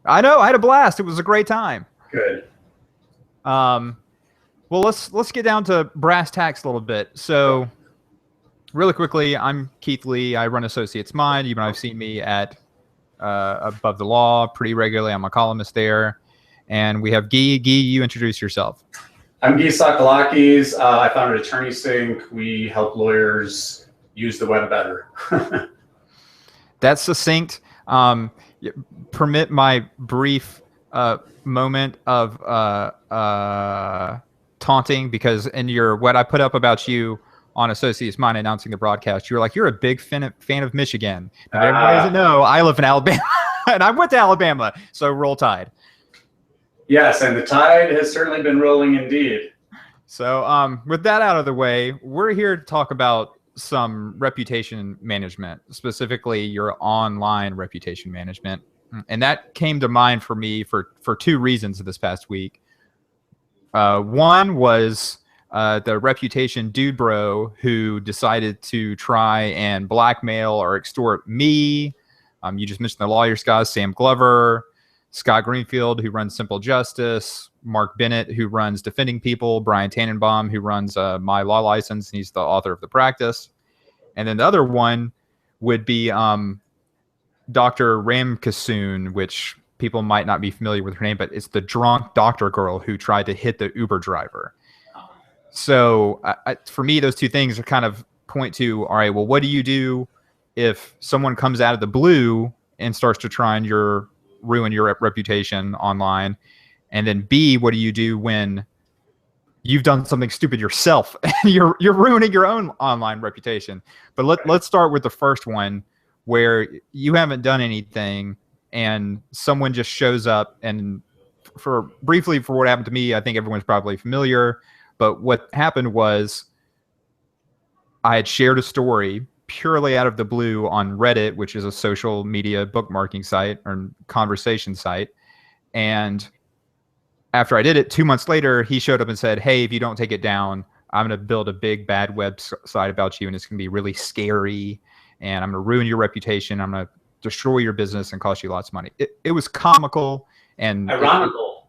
I know. I had a blast. It was a great time. Good. Well, let's get down to brass tacks a little bit. So, really quickly, I'm Keith Lee. I run Associates Mind. You might have seen me at Above the Law pretty regularly. I'm a columnist there. And we have Guy. Guy, you introduce yourself. I'm Guy Sakalakis. I founded Attorney Sync. We help lawyers use the web better. That's succinct. Permit my brief moment of taunting, because in what I put up about you on Associates Mind announcing the broadcast, you were like, you're a big fan of Michigan. And everybody doesn't know, I live in Alabama, and I went to Alabama, so roll Tide. Yes, and the tide has certainly been rolling indeed. So with that out of the way, we're here to talk about some reputation management, specifically your online reputation management. And that came to mind for me for two reasons this past week. One was the reputation dude bro who decided to try and blackmail or extort me. You just mentioned the lawyers guys, Sam Glover, Scott Greenfield, who runs Simple Justice, Mark Bennett, who runs Defending People, Brian Tannenbaum, who runs My Law License, and he's the author of The Practice. And then the other one would be Dr. Ramkissoon, which people might not be familiar with her name, but it's the drunk doctor girl who tried to hit the Uber driver. So for me, those two things are kind of point to, all right, well, what do you do if someone comes out of the blue and starts to try and ruin your reputation online? And then B, what do you do when you've done something stupid yourself and you're ruining your own online reputation? But let's start with the first one, where you haven't done anything and someone just shows up. And briefly for what happened to me, I think everyone's probably familiar, but what happened was I had shared a story purely out of the blue on Reddit, which is a social media bookmarking site or conversation site. And after I did it, 2 months later, he showed up and said, hey, if you don't take it down, I'm going to build a big bad website about you, and it's going to be really scary, and I'm going to ruin your reputation. I'm going to destroy your business and cost you lots of money. It was comical and ironical.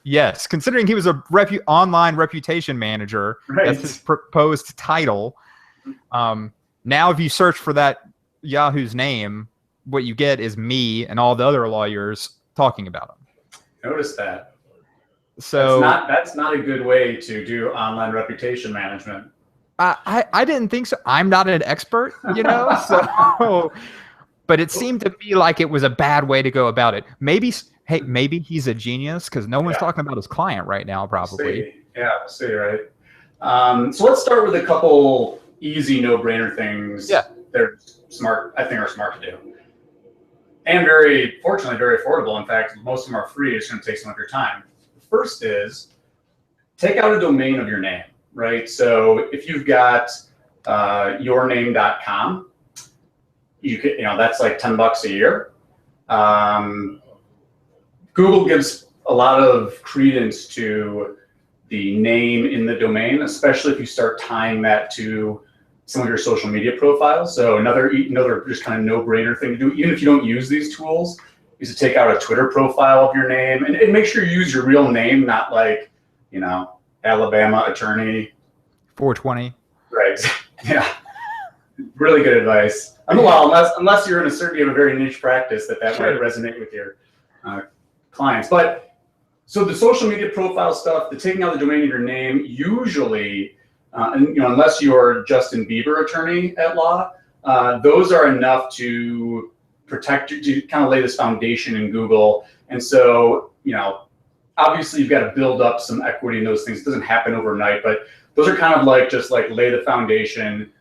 Yes, considering he was a online reputation manager. Right. That's his proposed title. Now, if you search for that Yahoo's name, what you get is me and all the other lawyers talking about him. Notice that. So that's not a good way to do online reputation management. I didn't think so. I'm not an expert, so but it seemed to me like it was a bad way to go about it. Maybe he's a genius, because no one's talking about his client right now, probably. We'll see, right? So let's start with a couple easy no-brainer things. Yeah. They're smart, I think are smart to do. And fortunately, very affordable. In fact, most of them are free. It's going to take some of your time. The first is take out a domain of your name, right? So if you've got yourname.com, you could, that's like $10 a year. Google gives a lot of credence to the name in the domain, especially if you start tying that to some of your social media profiles. So another just kind of no-brainer thing to do, even if you don't use these tools, is to take out a Twitter profile of your name and make sure you use your real name, not like, Alabama attorney 420. Right. Yeah. Really good advice. Unless you're in you have a very niche practice that might resonate with your clients. But so the social media profile stuff, the taking out the domain of your name, usually, unless you're Justin Bieber attorney at law, those are enough to protect you, to kind of lay this foundation in Google. And so, obviously you've got to build up some equity in those things. It doesn't happen overnight, but those are kind of like just like lay the foundation,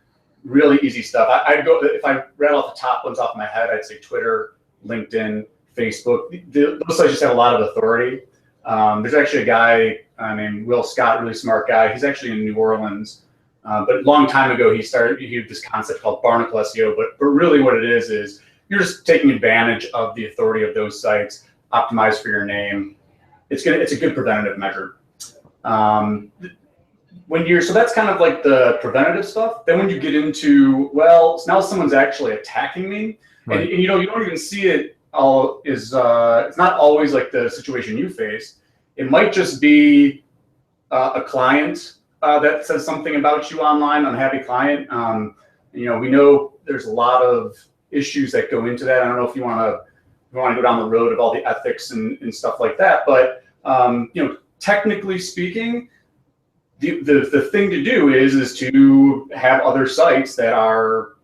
really easy stuff. I'd go, if I read off the top ones off my head, I'd say Twitter, LinkedIn, Facebook. Those sites just have a lot of authority. There's actually a guy named Will Scott, really smart guy. He's actually in New Orleans, but a long time ago he had this concept called Barnacle SEO. But really what it is you're just taking advantage of the authority of those sites, optimize for your name. It's a good preventative measure. So that's kind of like the preventative stuff. Then when you get into, well, now someone's actually attacking me, right. and you don't even see it it's not always like the situation you face. It might just be a client that says something about you online, unhappy client. We know there's a lot of issues that go into that. I don't know if you want to go down the road of all the ethics and stuff like that, but technically speaking, the thing to do is to have other sites that are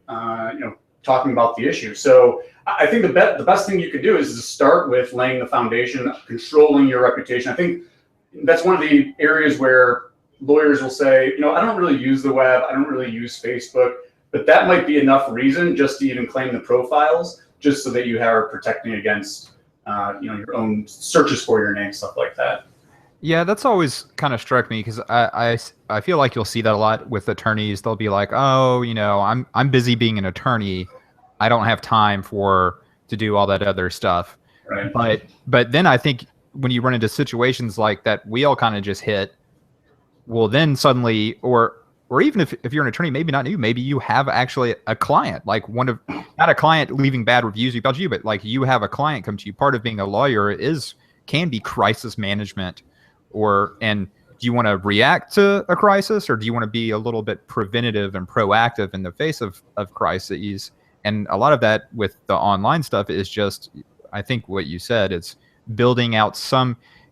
talking about the issue. So I think the best thing you could do is to start with laying the foundation, controlling your reputation. I think that's one of the areas where lawyers will say, I don't really use the web, I don't really use Facebook, but that might be enough reason just to even claim the profiles, just so that you are protecting against your own searches for your name, stuff like that. Yeah, that's always kind of struck me, because I feel like you'll see that a lot with attorneys. They'll be like, oh, I'm busy being an attorney, I don't have time to do all that other stuff. Right. But then I think when you run into situations like that we all kind of just hit, well, then suddenly, or even if you're an attorney, maybe not you, maybe you have actually a client, like not a client leaving bad reviews about you, but like you have a client come to you. Part of being a lawyer can be crisis management, and do you want to react to a crisis, or do you want to be a little bit preventative and proactive in the face of crises? And a lot of that with the online stuff is just, I think what you said, it's building out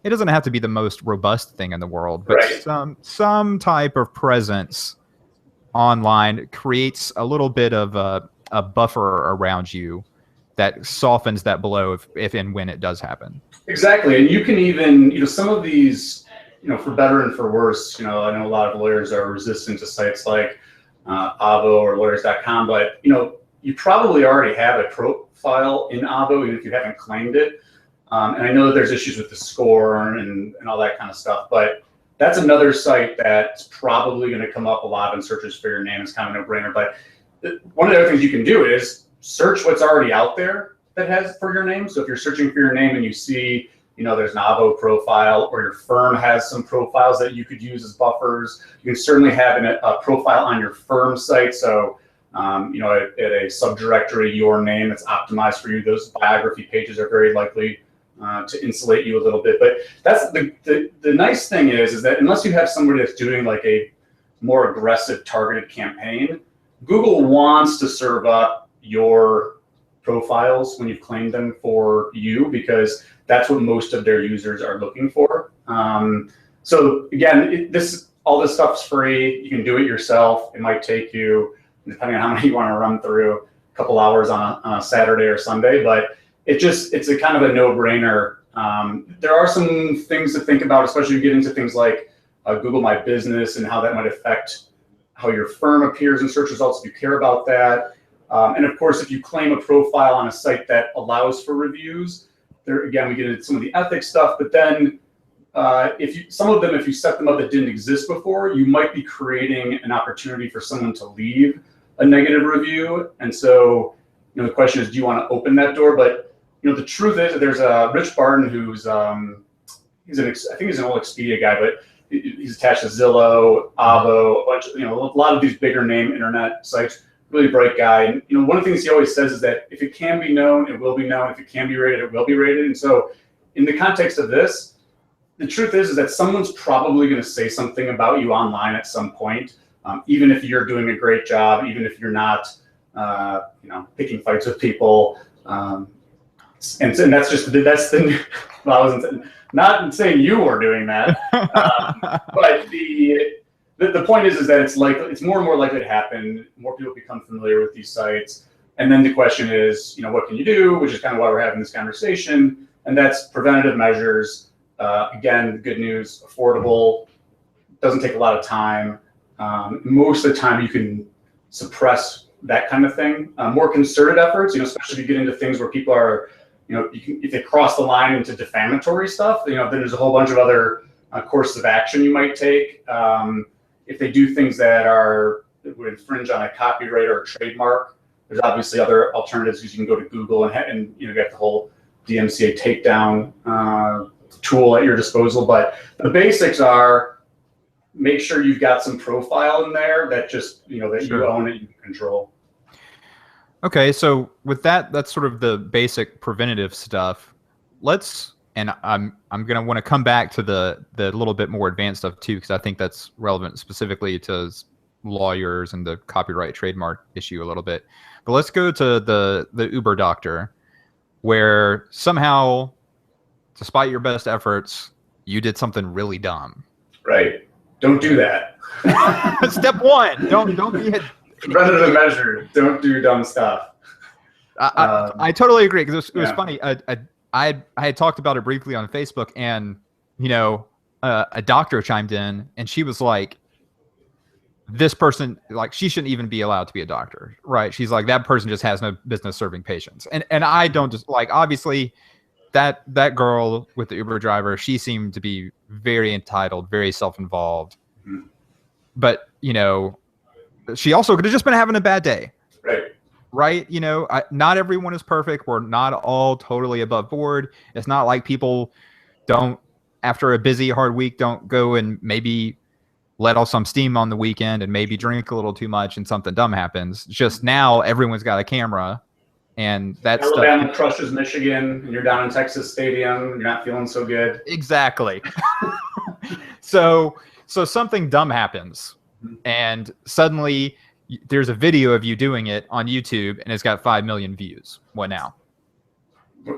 it doesn't have to be the most robust thing in the world, but right. some type of presence online creates a little bit of a buffer around you that softens that blow if and when it does happen. Exactly. And you can even, some of these, for better and for worse, I know a lot of lawyers are resistant to sites like Avo or lawyers.com, but, you probably already have a profile in Avo, even if you haven't claimed it. And I know that there's issues with the score and all that kind of stuff, but that's another site that's probably going to come up a lot in searches for your name. It's kind of a no-brainer. But one of the other things you can do is search what's already out there that has for your name. So if you're searching for your name and you see, there's an Avo profile, or your firm has some profiles that you could use as buffers, you can certainly have a profile on your firm site. So at a subdirectory, your name that's optimized for you, those biography pages are very likely to insulate you a little bit. But that's the nice thing is that unless you have somebody that's doing like a more aggressive targeted campaign, Google wants to serve up your profiles when you've claimed them for you, because that's what most of their users are looking for. So again, all this stuff's free. You can do it yourself. It might take you, depending on how many you want to run through, a couple hours on a Saturday or Sunday, but it's a kind of a no-brainer. There are some things to think about, especially if you get into things like Google My Business and how that might affect how your firm appears in search results, if you care about that. And of course, if you claim a profile on a site that allows for reviews, there again, we get into some of the ethics stuff, but then if you set them up that didn't exist before, you might be creating an opportunity for someone to leave a negative review. And so, the question is, do you want to open that door? But the truth is that there's Rich Barton, who's I think he's an old Expedia guy, but he's attached to Zillow, Avo, a bunch of, a lot of these bigger name internet sites. Really bright guy. And one of the things he always says is that if it can be known, it will be known. If it can be rated, it will be rated. And so, in the context of this, the truth is that someone's probably going to say something about you online at some point, even if you're doing a great job, even if you're not, picking fights with people. And that's the. Well, I wasn't not saying you were doing that, but the point is that it's more and more likely to happen. More people become familiar with these sites, and then the question is, what can you do? Which is kind of why we're having this conversation, and that's preventative measures. Again, the good news: affordable, doesn't take a lot of time. Most of the time, you can suppress that kind of thing. More concerted efforts, especially if you get into things where people are, if they cross the line into defamatory stuff, then there's a whole bunch of other courses of action you might take. If they do things that would infringe on a copyright or a trademark, there's obviously other alternatives. You can go to Google and you get the whole DMCA takedown tool at your disposal. But the basics are, make sure you've got some profile in there that just, that Sure. you own it, you can control. Okay, so with that, that's sort of the basic preventative stuff. And I'm gonna want to come back to the little bit more advanced stuff too, because I think that's relevant specifically to lawyers and the copyright trademark issue a little bit. But let's go to the Uber doctor, where somehow, despite your best efforts, you did something really dumb. Right. Don't do that. Step one. Don't be a Preventive measure. Don't do dumb stuff. I totally agree, because it was funny. I had talked about it briefly on Facebook, and a doctor chimed in, and she was like, "This person, like, she shouldn't even be allowed to be a doctor, right?" She's like, "That person just has no business serving patients." And I don't just like, obviously, that girl with the Uber driver, she seemed to be very entitled, very self-involved, but she also could have just been having a bad day. Right. Not everyone is perfect. We're not all totally above board. It's not like people don't, after a busy, hard week, don't go and maybe let off some steam on the weekend and maybe drink a little too much and something dumb happens. Just now everyone's got a camera, and that Alabama crushes Michigan, and you're down in Texas Stadium, you're not feeling so good. Exactly. So something dumb happens, and suddenly there's a video of you doing it on YouTube, and it's got 5 million views. What now?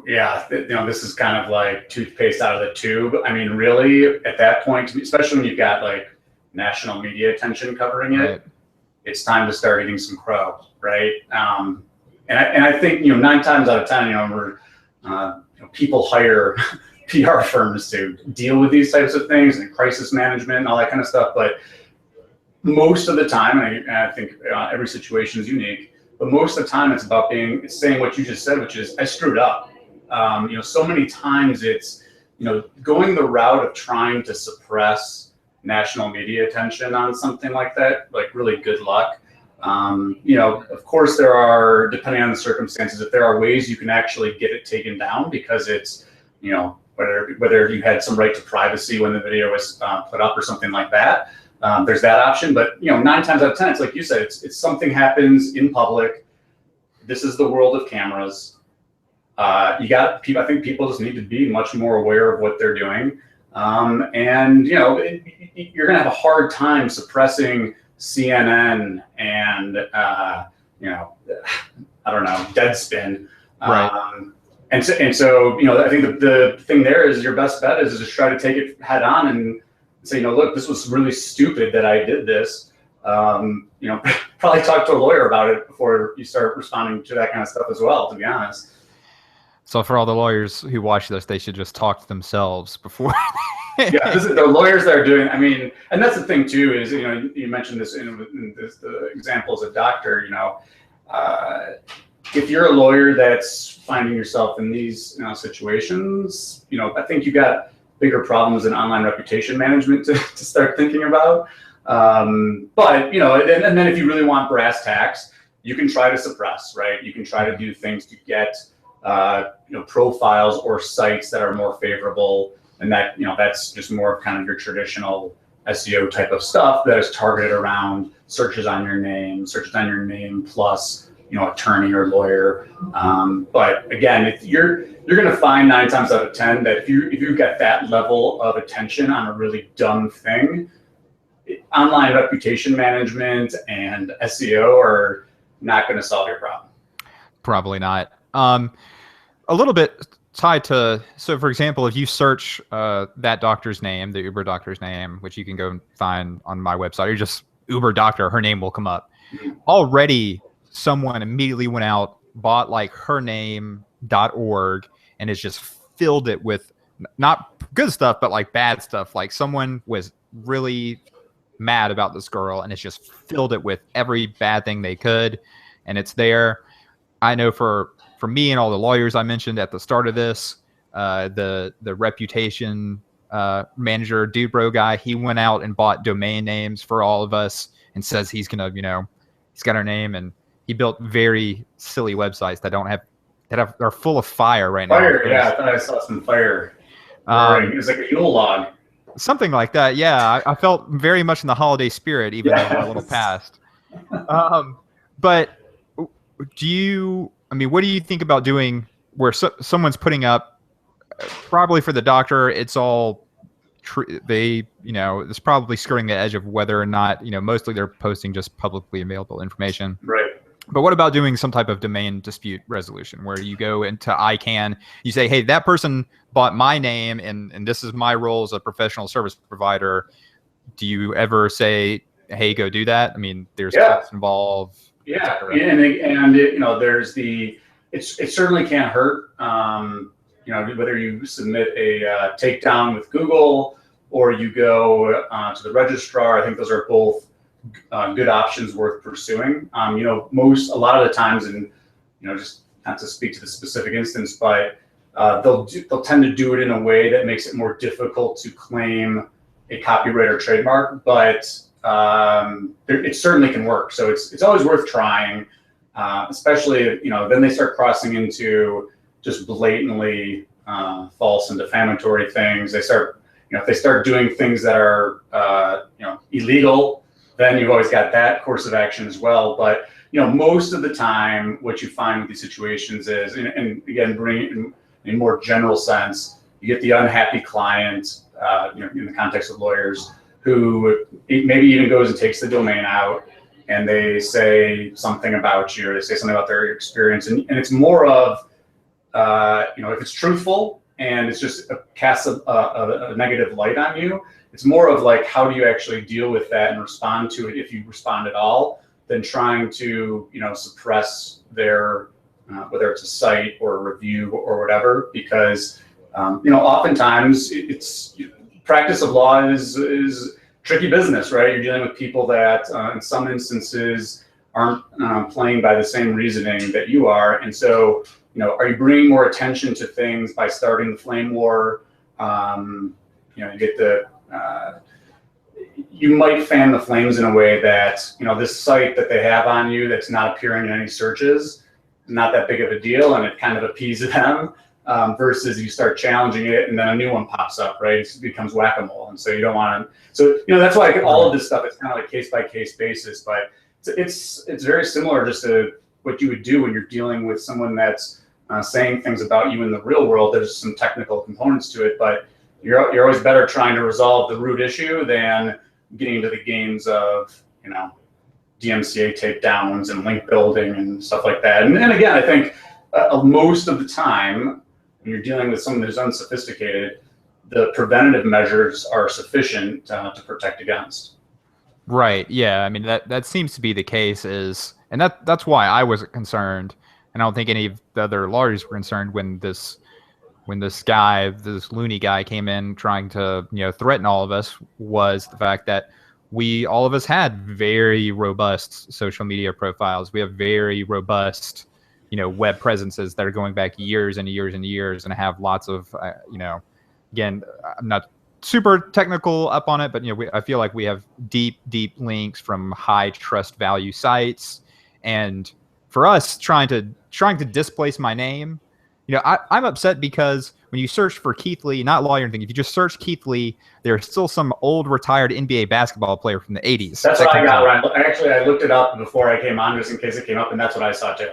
Yeah, this is kind of like toothpaste out of the tube. I mean, really, at that point, especially when you've got like national media attention covering it, right, it's time to start eating some crow, right? And I think 9 times out of 10, people hire PR firms to deal with these types of things and crisis management and all that kind of stuff, but most of the time, and I think every situation is unique, but most of the time it's about saying what you just said, which is, I screwed up. So many times it's, going the route of trying to suppress national media attention on something like that, like, really good luck. Of course there are, depending on the circumstances, if there are ways you can actually get it taken down because it's, whether you had some right to privacy when the video was put up or something like that. There's that option, but 9 times out of 10, it's like you said, it's something happens in public. This is the world of cameras. I think people just need to be much more aware of what they're doing. And you're gonna have a hard time suppressing CNN and I don't know, Deadspin. Right. And so I think the thing there is, your best bet is just try to take it head on and say, look, this was really stupid that I did this. Probably talk to a lawyer about it before you start responding to that kind of stuff as well, to be honest. So for all the lawyers who watch this, they should just talk to themselves before. Yeah, the lawyers that are doing, and that's the thing too, is, you mentioned this in the example as a doctor, if you're a lawyer that's finding yourself in these situations, I think you got bigger problems in online reputation management to start thinking about. But, and then if you really want brass tacks, you can try to suppress, right? You can try to do things to get, profiles or sites that are more favorable. And that, that's just more of kind of your traditional SEO type of stuff that is targeted around searches on your name plus, attorney or lawyer. But again, if you're going to find 9 times out of 10 that if you've got that level of attention on a really dumb thing, online reputation management and SEO are not going to solve your problem. Probably not. A little bit tied to, so for example, if you search that doctor's name, the Uber doctor's name, which you can go and find on my website, or just Uber doctor, her name will come up. Already someone immediately went out, bought like hername.org, and has just filled it with not good stuff, but like bad stuff. Like someone was really mad about this girl and it's just filled it with every bad thing they could. And it's there. I know for me and all the lawyers I mentioned at the start of this, the reputation manager, Dude Bro guy, he went out and bought domain names for all of us and says he's gonna, he's got our name, and he built very silly websites that are full of fire right now. Yeah, I thought I saw some fire. It was like a Yule log. Something like that. Yeah, I felt very much in the holiday spirit, even though we're a little past. But what do you think about doing where someone's putting up, probably for the doctor, it's all it's probably skirting the edge of whether or not, mostly they're posting just publicly available information. Right. But what about doing some type of domain dispute resolution where you go into ICANN, you say, hey, that person bought my name and this is my role as a professional service provider. Do you ever say, hey, go do that? I mean, there's costs involved. Yeah, and there's it certainly can't hurt. Whether you submit a takedown with Google or you go to the registrar, I think those are both good options worth pursuing. A lot of the times, and just not to speak to the specific instance, but they'll tend to do it in a way that makes it more difficult to claim a copyright or trademark, but it certainly can work. So it's always worth trying, especially then they start crossing into just blatantly false and defamatory things. They start, if they start doing things that are illegal, then you've always got that course of action as well. But most of the time, what you find with these situations is, and again, bring it in a more general sense, you get the unhappy client, in the context of lawyers, who maybe even goes and takes the domain out, and they say something about you, or they say something about their experience, and it's more of, if it's truthful and it's just casts a negative light on you, it's more of like, how do you actually deal with that and respond to it, if you respond at all, than trying to suppress their whether it's a site or a review or whatever, because oftentimes it's practice of law is tricky business, right? You're dealing with people that in some instances aren't playing by the same reasoning that you are, and so are you bringing more attention to things by starting the flame war? You get you might fan the flames in a way that this site that they have on you that's not appearing in any searches, not that big of a deal, and it kind of appeases them. Versus you start challenging it, and then a new one pops up, right? It becomes whack-a-mole, and so you don't want to. So that's why all of this stuff is kind of like case-by-case basis, but it's very similar just to what you would do when you're dealing with someone that's saying things about you in the real world. There's some technical components to it, but you're always better trying to resolve the root issue than getting into the games of DMCA takedowns and link building and stuff like that. And again, I think most of the time, when you're dealing with someone who's unsophisticated, the preventative measures are sufficient to protect against. Right. Yeah. I mean, that seems to be the case, and that's why I wasn't concerned, and I don't think any of the other lawyers were concerned when this loony guy came in trying to threaten all of us, was the fact that all of us had very robust social media profiles. We have very robust web presences that are going back years and years and years, and have lots of, again, I'm not super technical up on it, but I feel like we have deep links from high trust value sites. And for us trying to displace my name, I'm upset because when you search for Keith Lee, not lawyer or anything, if you just search Keith Lee, there's still some old retired NBA basketball player from the 80s. That's what I got. I looked it up before I came on, just in case it came up, and that's what I saw too.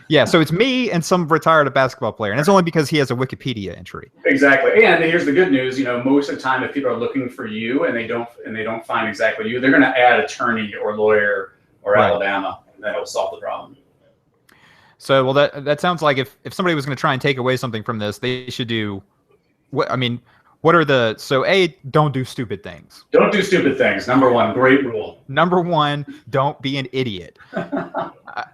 Yeah, so it's me and some retired basketball player, and it's only because he has a Wikipedia entry. Exactly, and here's the good news. Most of the time, if people are looking for you and they don't find exactly you, they're going to add attorney or lawyer or right. Alabama, and that'll solve the problem. So, well, that sounds like if somebody was going to try and take away something from this, they should do. What are the don't do stupid things. Don't do stupid things. Number one, great rule. Number one, don't be an idiot.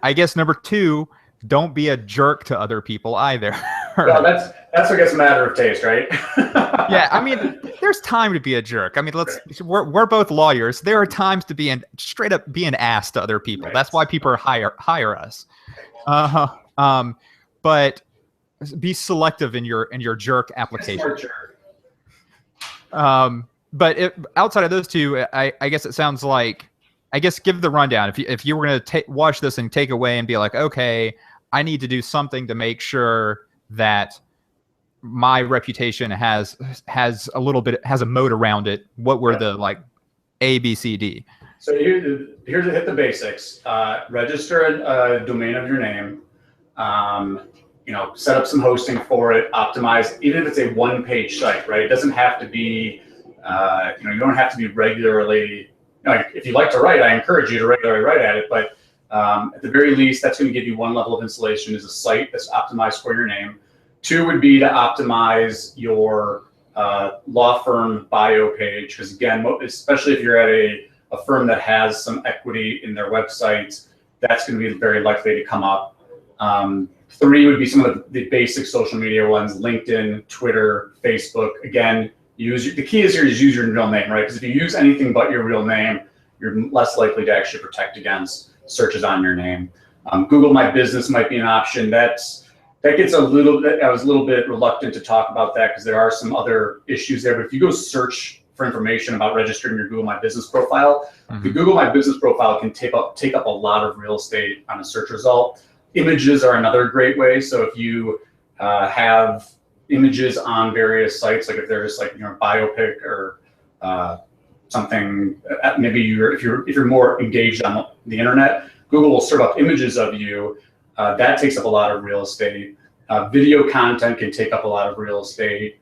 I guess number two, don't be a jerk to other people either. Well, that's I guess a matter of taste, right? Yeah, I mean, there's time to be a jerk. I mean, we're both lawyers. There are times to straight up be an ass to other people. Right. That's why people hire us. But be selective in your jerk application. But outside of those two, I guess it sounds like, give the rundown. If you were going to watch this and take away and be like, okay, I need to do something to make sure that my reputation has a moat around it. What were the A, B, C, D? So here's hit the basics. Register a domain of your name. Set up some hosting for it. Optimize, even if it's a one-page site, right? It doesn't have to be. You don't have to be regularly. If you like to write, I encourage you to regularly write at it. But at the very least, that's going to give you one level of installation, is a site that's optimized for your name. 2 would be to optimize your law firm bio page, because again, especially if you're at a firm that has some equity in their website, that's going to be very likely to come up. 3 would be some of the basic social media ones: LinkedIn, Twitter, Facebook. Again, the key is here is use your real name, right? Because if you use anything but your real name, you're less likely to actually protect against searches on your name. Google My Business might be an option. That gets a little bit. I was a little bit reluctant to talk about that because there are some other issues there. But if you go search for information about registering your Google My Business profile, the Google My Business profile can take up a lot of real estate on a search result. Images are another great way. So if you have images on various sites, like if there's biopic or something, maybe if you're more engaged on the internet, Google will serve up images of you. That takes up a lot of real estate. Video content can take up a lot of real estate.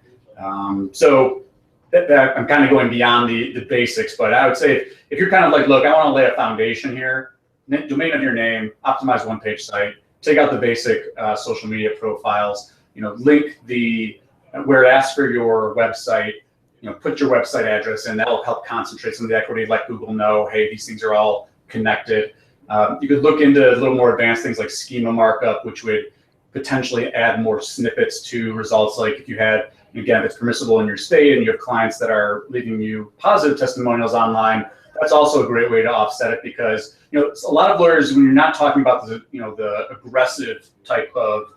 So I'm kind of going beyond the basics, but I would say if you're kind of like, look, I want to lay a foundation here, domain of your name, optimize one-page site, take out the basic social media profiles, link where it asks for your website, put your website address in. That'll help concentrate some of the equity, let Google know, hey, these things are all connected. You could look into a little more advanced things like schema markup, which would potentially add more snippets to results. Like if you had, again, if it's permissible in your state and you have clients that are leaving you positive testimonials online, that's also a great way to offset it, because a lot of lawyers, when you're not talking about the aggressive type of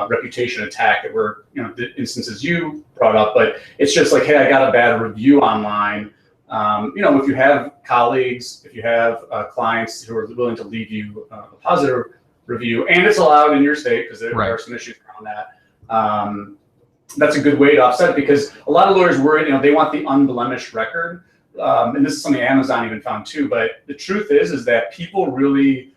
reputation attack that were the instances you brought up, but it's just like, hey, I got a bad review online. If you have colleagues, if you have clients who are willing to leave you a positive review, and it's allowed in your state because there are some issues around that. That's a good way to offset it, because a lot of lawyers worry, they want the unblemished record. And this is something Amazon even found too, but the truth is that people really,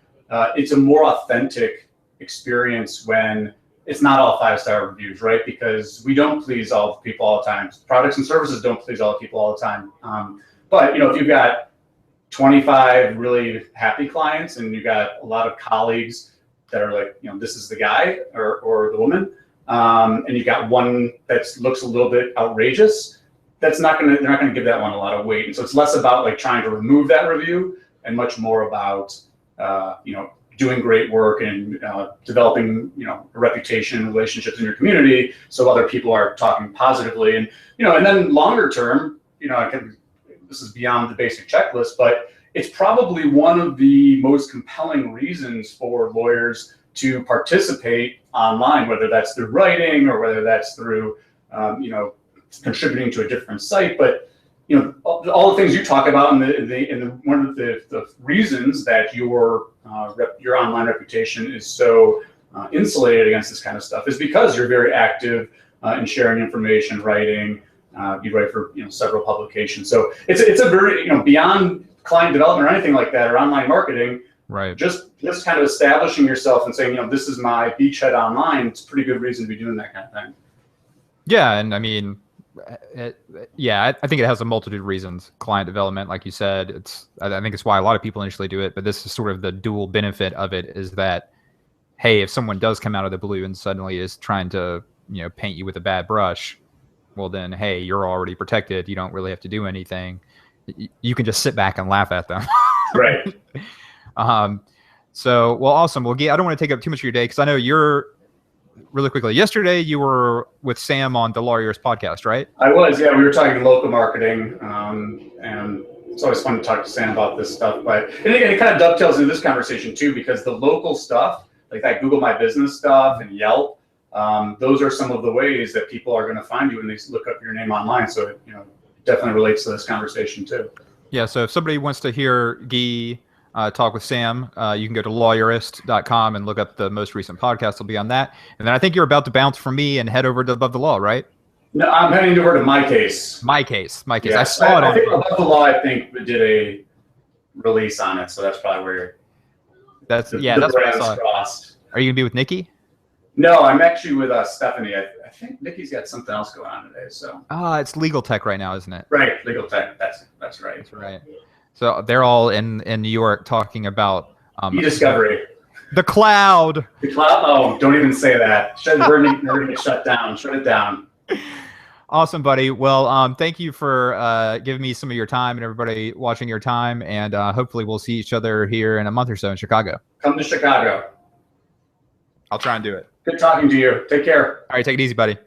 it's a more authentic experience when it's not all 5-star reviews, right? Because we don't please all the people all the time. Products and services don't please all the people all the time. But if you've got 25 really happy clients and you've got a lot of colleagues that are like, this is the guy or the woman, and you've got one that looks a little bit outrageous, they're not going to give that one a lot of weight. And so it's less about like trying to remove that review and much more about, doing great work and developing, a reputation, relationships in your community, so other people are talking positively. And and then longer term, this is beyond the basic checklist, but it's probably one of the most compelling reasons for lawyers to participate online, whether that's through writing or whether that's through, contributing to a different site. But all the things you talk about, and one of the reasons that your online reputation is so insulated against this kind of stuff is because you're very active in sharing information, writing. You write for several publications, so it's a very beyond client development or anything like that or online marketing. Right. Just kind of establishing yourself and saying, this is my beachhead online. It's a pretty good reason to be doing that kind of thing. Yeah, and I mean, I think it has a multitude of reasons. Client development, like you said, I think it's why a lot of people initially do it. But this is sort of the dual benefit of it, is that, hey, if someone does come out of the blue and suddenly is trying to paint you with a bad brush, well then, hey, you're already protected. You don't really have to do anything. You can just sit back and laugh at them. Right. So, well, awesome. Well, Guy, I don't want to take up too much of your day, because I know you're, really quickly, yesterday you were with Sam on the Lawyers podcast, right? I was, yeah. We were talking local marketing, and it's always fun to talk to Sam about this stuff. But and again, it kind of dovetails into this conversation too, because the local stuff, like that Google My Business stuff and Yelp, those are some of the ways that people are going to find you when they look up your name online. So it definitely relates to this conversation too. Yeah. So if somebody wants to hear Guy talk with Sam, you can go to lawyerist.com and look up the most recent podcast. Will be on that. And then I think you're about to bounce from me and head over to Above the Law, right? No, I'm heading over to My Case. My Case. Yes. I saw it. I think Above the Law, I think did release on it. So that's probably where That's the that's what I brands saw. crossed. Are you gonna be with Nikki? No, I'm actually with Stephanie. I think Nikki's got something else going on today. So It's legal tech right now, isn't it? right, legal tech. That's right. That's right. So they're all in New York talking about e-discovery. The cloud. The cloud. Oh, don't even say that. We're gonna get shut down. Shut it down. Awesome, buddy. Well, thank you for giving me some of your time and everybody watching your time. And hopefully we'll see each other here in a month or so in Chicago. Come to Chicago. I'll try and do it. Good talking to you. Take care. All right, take it easy, buddy.